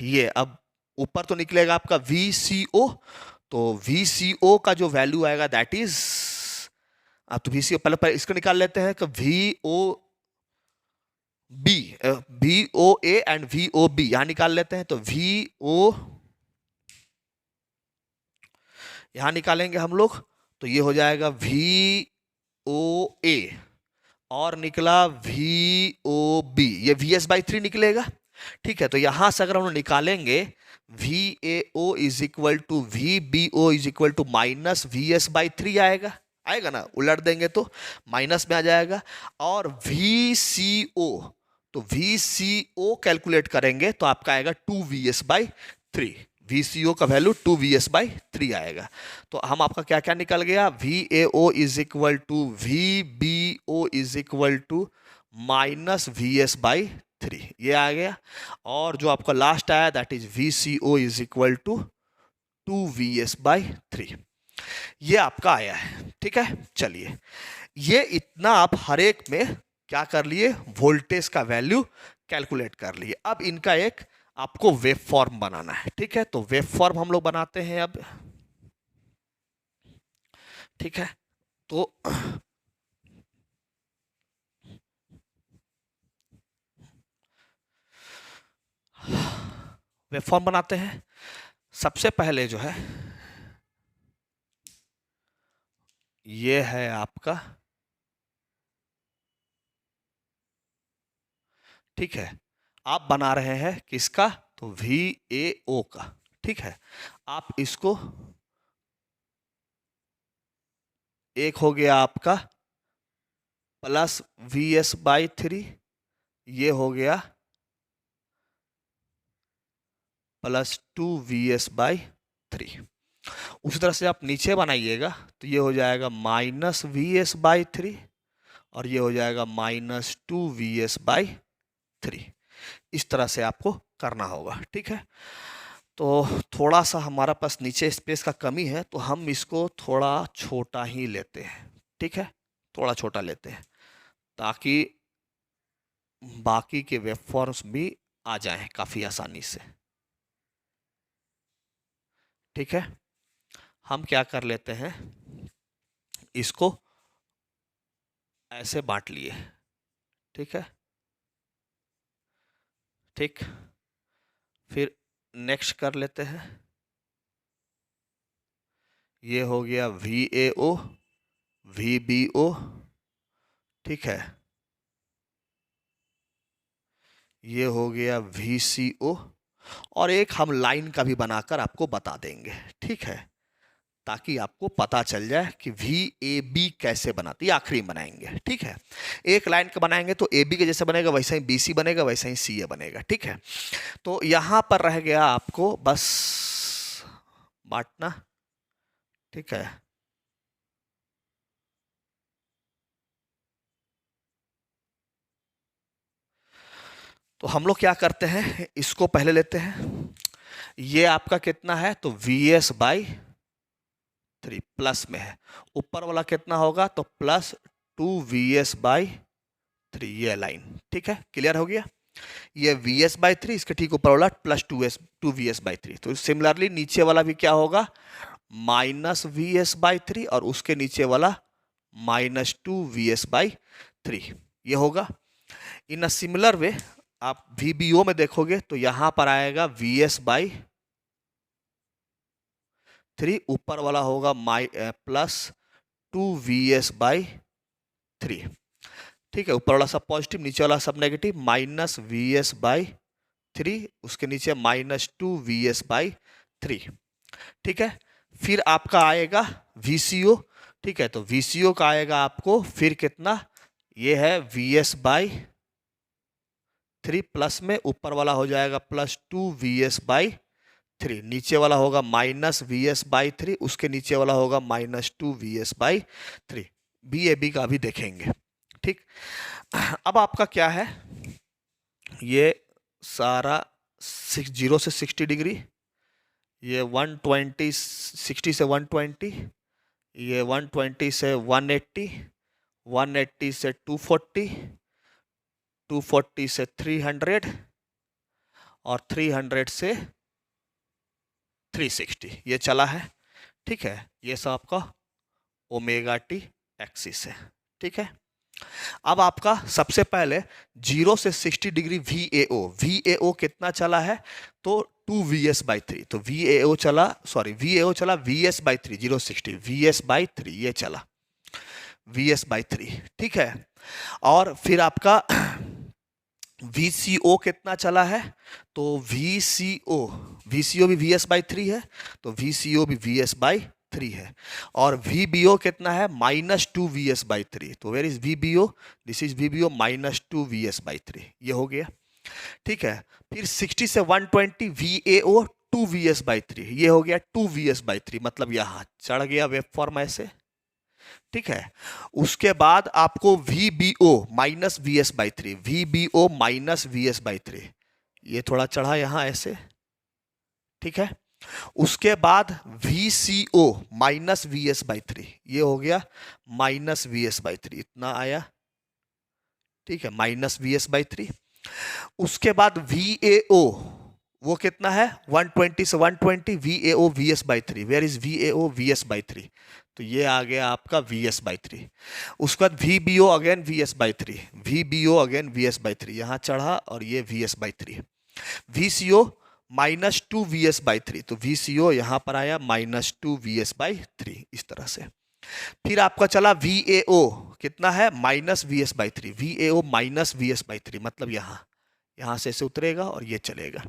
A: ये, अब ऊपर तो निकलेगा आपका VCO, तो VCO का जो वैल्यू आएगा दैट इज, आप तो VCO पहले इसको निकाल लेते हैं कि VOA एंड VOB यहां निकाल लेते हैं, तो VO यहां निकालेंगे हम लोग, तो ये हो जाएगा VOA, और निकला VOB, ये VS/3 निकलेगा, ठीक है। तो यहां से अगर हम लोग निकालेंगे VAO is equal to VBO is equal to -VS/3 आएगा, आएगा ना, उलट देंगे तो माइनस में आ जाएगा, और VCO, तो VCO कैलकुलेट करेंगे तो आपका आएगा 2VS/3, VCO का वैल्यू 2VS/3 आएगा। तो हम आपका क्या क्या निकल गया, VAO is equal to VBO is equal to -VS/3, ये आ गया, और जो आपका लास्ट आया that is VCO is equal to 2VS/3, ये आपका आया है, ठीक है। चलिए ये इतना आप हर एक में क्या कर लिए, वोल्टेज का वैल्यू कैलकुलेट कर लिए। अब इनका एक आपको वेव फॉर्म बनाना है, ठीक है, तो वेव फॉर्म हम लोग बनाते हैं अब, ठीक है। तो वेव फॉर्म बनाते हैं, सबसे पहले जो है ये है आपका, ठीक है, आप बना रहे हैं किसका, तो VAO का, ठीक है। आप इसको, एक हो गया आपका +VS/3, ये हो गया +2VS/3। उसी तरह से आप नीचे बनाइएगा तो ये हो जाएगा -VS/3, और ये हो जाएगा -2VS/3। इस तरह से आपको करना होगा, ठीक है। तो थोड़ा सा हमारा पास नीचे स्पेस का कमी है, तो हम इसको थोड़ा छोटा ही लेते हैं, ठीक है, थोड़ा छोटा लेते हैं, ताकि बाकी के वेव फॉर्म्स भी आ जाएं काफी आसानी से, ठीक है। हम क्या कर लेते हैं, इसको ऐसे बांट लिए, ठीक है, ठीक, फिर नेक्स्ट कर लेते हैं, ये हो गया VAO VBO, ठीक है, ये हो गया VCO, और एक हम लाइन का भी बनाकर आपको बता देंगे, ठीक है, ताकि आपको पता चल जाए कि वी ए बी कैसे बनाते, ये आखिरी में बनाएंगे, ठीक है। एक लाइन का बनाएंगे तो ए बी के जैसे बनेगा, वैसा ही बी सी बनेगा, वैसा ही सी ए बनेगा, ठीक है। तो यहां पर रह गया आपको बस बांटना, ठीक है। तो हम लोग क्या करते हैं, इसको पहले लेते हैं। ये आपका कितना है, तो वी एस बाई 3 प्लस में है, ऊपर वाला कितना होगा, तो प्लस 2 वी एस बाई 3, ये लाइन, ठीक है, क्लियर हो गया। ये वी एस बाई 3, इसके ठीक ऊपर वाला प्लस 2 वी एस बाई 3। तो सिमिलरली नीचे वाला भी क्या होगा, माइनस वी एस बाई 3, और उसके नीचे वाला माइनस 2 वी एस बाई 3, ये होगा। इन अ सिमिलर वे आप VBO में देखोगे तो यहां पर आएगा VS बाई 3, ऊपर वाला होगा प्लस 2 VS बाई 3, ठीक है। ऊपर वाला सब पॉजिटिव, नीचे वाला सब नेगेटिव, माइनस VS बाई 3, उसके नीचे माइनस 2 VS बाई 3, ठीक है। फिर आपका आएगा VCO, ठीक है। तो VCO का आएगा आपको फिर कितना, ये है VS बाई 3 प्लस में, ऊपर वाला हो जाएगा प्लस 2 VS बाई 3, नीचे वाला होगा माइनस VS बाई 3, उसके नीचे वाला होगा माइनस 2 VS बाई 3। BAB का भी देखेंगे, ठीक। अब आपका क्या है, ये सारा 0 से 60 डिग्री, ये 120, 60 से 120, ये 120 से 180, 180 से 240, 240 से 300, और 300 से 360, ये चला है, ठीक है। ये सब आपका ओमेगा टी एक्सिस है, ठीक है। अब आपका सबसे पहले 0 से 60 डिग्री VAO कितना चला है, तो 2 VS बाई 3, तो VAO चला VS बाई 3, 0 60 VS बाई 3, ये चला VS बाई 3, ठीक है। और फिर आपका VCO कितना चला है, तो VCO भी VS बाई 3 है, तो VCO भी VS बाई 3 है। और VBO कितना है, माइनस 2 VS बाई 3, तो where is VBO, this is VBO minus 2 VS by 3, ये हो गया, ठीक है। फिर 60 से 120 VAO 2 VS बाई 3, ये हो गया 2 VS बाई 3, मतलब यहां चढ़ गया वेब फॉर्म ऐसे, ठीक है। उसके बाद आपको VBO minus VS by 3, VBO minus VS by 3, ये थोड़ा चढ़ा यहां ऐसे, ठीक है। उसके बाद VCO माइनस VS बाई 3, ये हो गया माइनस VS बाई 3, इतना आया, ठीक है, माइनस VS बाई 3। उसके बाद VAO वो कितना है, 120 से 120 VAO VS by 3, where is VAO VS by 3, तो ये आ गया आपका VS बाई 3। उसके बाद VBO again VS by 3, VBO again VS by 3, यहां चढ़ा और ये VS by 3। VCO minus 2 VS by 3, तो VCO यहां पर आया माइनस 2 VS बाई 3, इस तरह से। फिर आपका चला VAO कितना है, minus VS by 3, VAO minus VS by 3, मतलब यहां से ऐसे उतरेगा और ये चलेगा।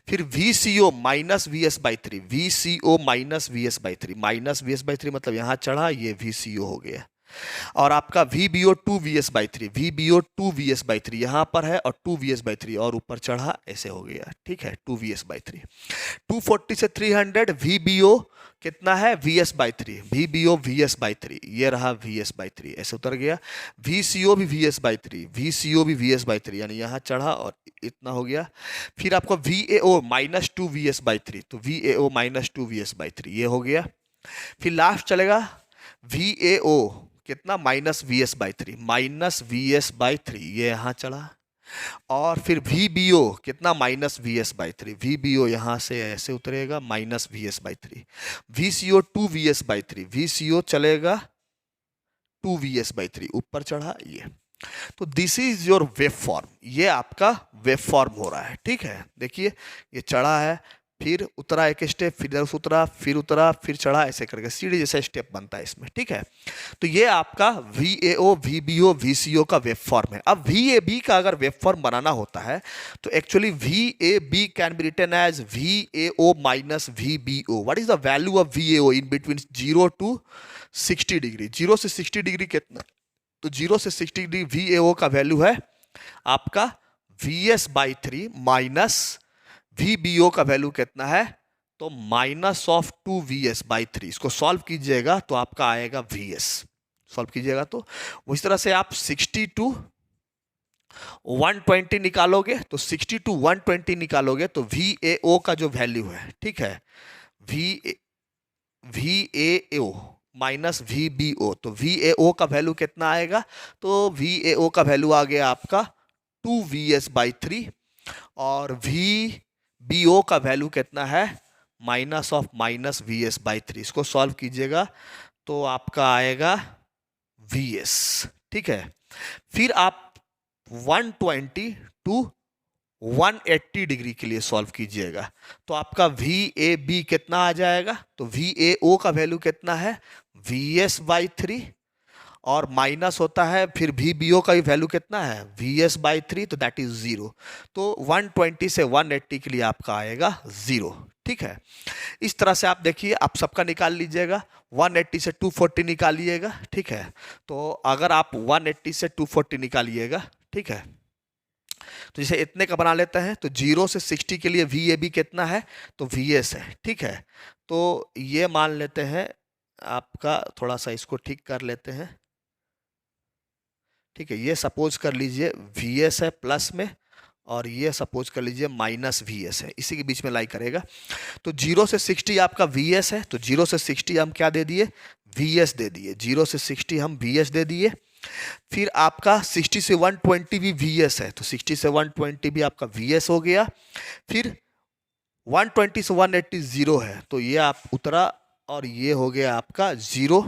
A: फिर VCO minus VS by 3, VCO minus VS by 3, minus VS by 3 मतलब यहां चढ़ा, ये VCO हो गया। और आपका VBO 2 VS by 3, VBO 2 VS by 3 यहां पर है, और 2 VS बाई 3 और ऊपर चढ़ा, ऐसे हो गया, ठीक है, 2 VS बाई 3। 240 से 300 VBO कितना है, VS by 3, VBO VS by 3, ये रहा VS बाई 3, ऐसे उतर गया। VCO भी VS बाई 3, VCO भी VS बाई 3, यानी यहां चढ़ा और इतना हो गया। फिर आपको VAO माइनस 2 VS बाई 3, तो VAO माइनस 2 VS बाई 3, ये हो गया। फिर लास्ट चलेगा VAO कितना, minus VS by 3, minus VS by 3, ये यहां चढ़ा। और फिर VBO कितना, माइनस VS बाई 3, VBO यहां से ऐसे उतरेगा, minus VS by 3। VCO 2 VS by 3, VCO चलेगा 2 VS बाई 3, ऊपर चढ़ा ये। तो this is your wave form, ये आपका वेव फॉर्म हो रहा है, ठीक है। देखिए ये चढ़ा है, फिर उतरा एक स्टेप, फिर इधर से उतरा, फिर उतरा, फिर चढ़ा, ऐसे करके सीढ़ी जैसा स्टेप बनता है इसमें, ठीक है। तो ये आपका VAO, VBO, VCO का वेब फॉर्म है। अब VAB का अगर वेब फॉर्म बनाना होता है तो actually VAB can be written as VAO minus VBO। What is the value of VAO in between 0 to 60 degree? 0 से 60 डिग्री कितना? तो 0 से 60 डिग्री VAO का वैल्यू है आपका VS/3 माइनस VBO का वैल्यू कितना है? तो -2VS/3। इसको सॉल्व कीजिएगा तो आपका आएगा VS। सॉल्व कीजिएगा तो उस तरह से आप 60 to 120 निकालोगे, तो 60 to 120 निकालोगे तो VAO का जो वैल्यू है, ठीक है, VAO माइनस VBO, तो VAO का वैल्यू कितना आएगा? तो VAO का वैल्यू आ गया आपका 2VS/3 और VBO का वैल्यू कितना है? Minus VS/3। इसको सॉल्व कीजिएगा तो आपका आएगा VS, ठीक है। फिर आप 120 to 180 डिग्री के लिए सॉल्व कीजिएगा तो आपका VAB कितना आ जाएगा? तो VAO का वैल्यू कितना है? VS/3 और माइनस होता है फिर VBO का वैल्यू कितना है? VS/3, तो दैट इज 0। तो 120 से 180 के लिए आपका आएगा 0, ठीक है। इस तरह से आप देखिए, आप सबका निकाल लीजिएगा। 180 से 240 निकालिएगा, ठीक है। तो अगर आप 180 से 240 निकालिएगा, ठीक है, तो जैसे इतने का बना लेते हैं तो 0 से 60 के लिए VAB कितना है? तो VS है, ठीक है। तो ये मान लेते हैं आपका, थोड़ा सा इसको ठीक कर लेते हैं, ठीक है। ये सपोज कर लीजिए VS है प्लस में और ये सपोज कर लीजिए माइनस VS है, इसी के बीच में लाई करेगा। तो 0 से 60 आपका VS है, तो 0 से 60 हम क्या दे दिए? VS दे दिए। 0 से 60 हम VS दे दिए। फिर आपका 60 से 120 भी VS है, तो 60 से 120 भी आपका VS हो गया। फिर 120 से 180 0 है, तो ये आप उतरा और ये हो गया आपका 0।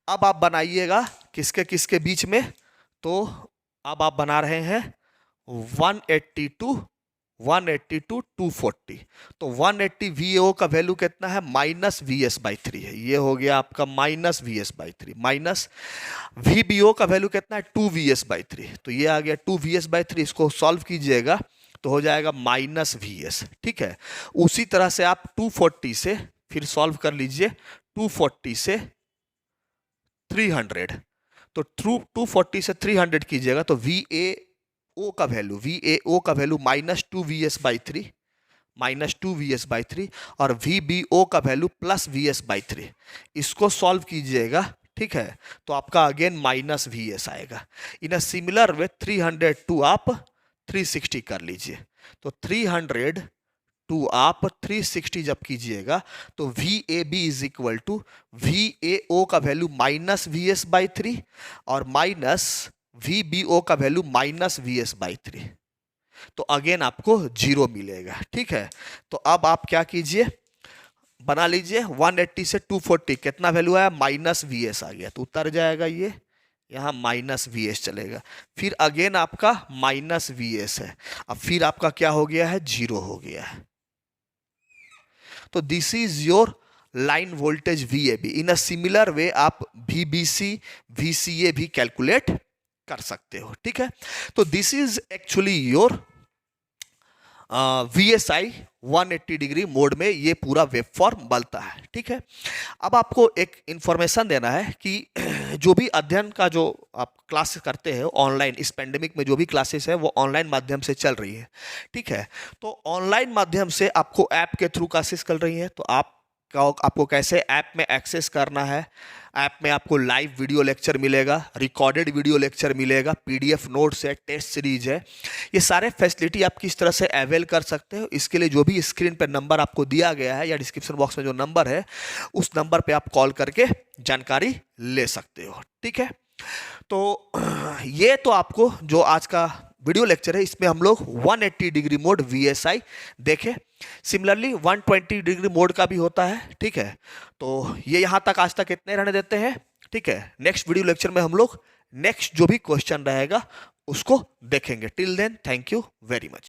A: अब आप बनाइएगा किसके किसके बीच में? तो अब आप बना रहे हैं 180 to 240। तो 180 VAO का वैल्यू कितना है? माइनस VS/3 है, ये हो गया आपका माइनस VS/3। माइनस VBO का वैल्यू कितना है? 2VS/3, तो ये आ गया 2VS/3। इसको सॉल्व कीजिएगा तो हो जाएगा माइनस VS, ठीक है। उसी तरह से आप 240 से फिर सॉल्व कर लीजिए, 240 से 300, तो 240 से 300 कीजिएगा तो VAO का वैल्यू -2VS/3, -2VS/3 और VBO का वैल्यू प्लस VS/3। इसको सॉल्व कीजिएगा, ठीक है, तो आपका अगेन माइनस VS आएगा। इन अ सिमिलर वे 300 टू आप 360 कर लीजिए, तो 300 टू आप 360 जब कीजिएगा तो VAB is equal to VAO का वैल्यू माइनस VS/3 और माइनस VBO का वैल्यू माइनस VS/3, तो अगेन आपको 0 मिलेगा, ठीक है। तो अब आप क्या कीजिए, बना लीजिए 180 से 240 कितना वैल्यू आया? माइनस VS आ गया, तो उतर जाएगा ये, यहां माइनस VS चलेगा। फिर अगेन आपका माइनस VS है, अब फिर आपका क्या हो गया है? 0 हो गया है। तो this is your line voltage VAB। In a similar way आप VBC VCA भी कैलकुलेट कर सकते हो, ठीक है। तो this is actually your VSI 180 degree mode में ये पूरा वेब फॉर्म बनता है, ठीक है। अब आपको एक इंफॉर्मेशन देना है कि जो भी अध्ययन का जो आप क्लासेस करते हैं ऑनलाइन, इस पेंडेमिक में जो भी क्लासेस है वो ऑनलाइन माध्यम से चल रही है, ठीक है। तो ऑनलाइन माध्यम से आपको ऐप के थ्रू क्लासेस चल रही है, तो आपको कैसे ऐप में एक्सेस करना है। ऐप में आपको लाइव वीडियो लेक्चर मिलेगा, रिकॉर्डेड वीडियो लेक्चर मिलेगा, PDF नोट्स है, टेस्ट सीरीज है, ये सारे फैसिलिटी आप किस तरह से अवेल कर सकते हो। इसके लिए जो भी स्क्रीन पर नंबर आपको दिया गया है या डिस्क्रिप्शन बॉक्स में जो नंबर है उस नंबर पे आप कॉल करके जानकारी ले सकते हो, ठीक है। तो ये तो आपको जो आज का वीडियो लेक्चर है इसमें हम लोग 180 डिग्री मोड VSI देखे। सिमिलरली 120 डिग्री मोड का भी होता है, ठीक है। तो ये यहां तक आज तक इतने रहने देते हैं, ठीक है। नेक्स्ट वीडियो लेक्चर में हम लोग नेक्स्ट जो भी क्वेश्चन रहेगा उसको देखेंगे। Till then thank you very much.